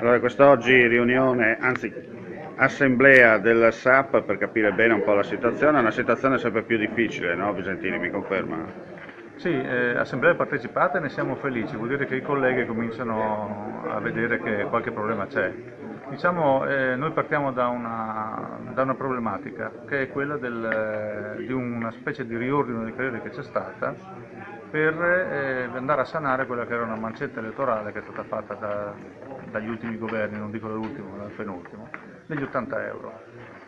Allora, quest'oggi riunione, anzi assemblea del SAP per capire bene un po' la situazione, è una situazione sempre più difficile, no Visentini, mi conferma? Sì, assemblee partecipate, ne siamo felici, vuol dire che i colleghi cominciano a vedere che qualche problema c'è. Diciamo, noi partiamo da una problematica, che è quella di una specie di riordino dei crediti che c'è stata per andare a sanare quella che era una mancetta elettorale che è stata fatta dagli ultimi governi, non dico dall'ultimo, ma dal penultimo, degli 80 euro.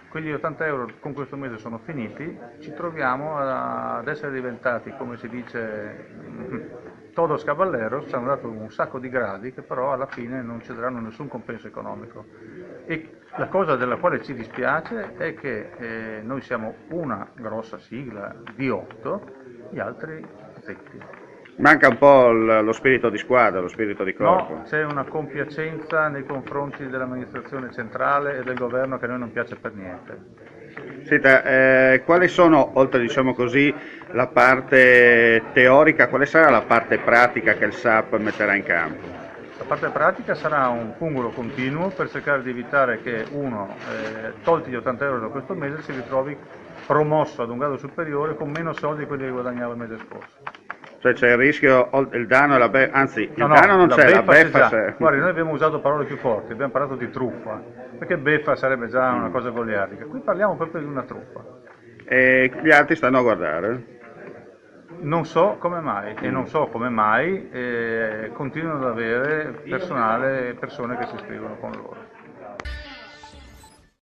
Quegli 80 euro con questo mese sono finiti, ci troviamo ad essere diventati, come si dice, todos caballeros, ci hanno dato un sacco di gradi che però alla fine non ci daranno nessun compenso economico. E la cosa della quale ci dispiace è che noi siamo una grossa sigla di 8, gli altri zitti. Manca un po' lo spirito di squadra, lo spirito di No, corpo. c'è una compiacenza nei confronti dell'amministrazione centrale e del governo che a noi non piace per niente. Senta, quali sono, oltre diciamo così, la parte teorica, quale sarà la parte pratica che il SAP metterà in campo? La parte pratica sarà un cumulo continuo per cercare di evitare che uno, tolti gli 80 euro da questo mese, si ritrovi promosso ad un grado superiore con meno soldi di quelli che guadagnava il mese scorso. Cioè c'è il rischio, il danno e la beffa, anzi No, il danno no, non la c'è, la beffa c'è beffa già. c'è. Guardi, noi abbiamo usato parole più forti, abbiamo parlato di truffa, perché beffa sarebbe già una Mm. cosa goliardica. Qui parliamo proprio di una truffa. E gli altri stanno a guardare. Non so come mai e non Mm. so come mai continuano ad avere personale, persone che si iscrivono con loro.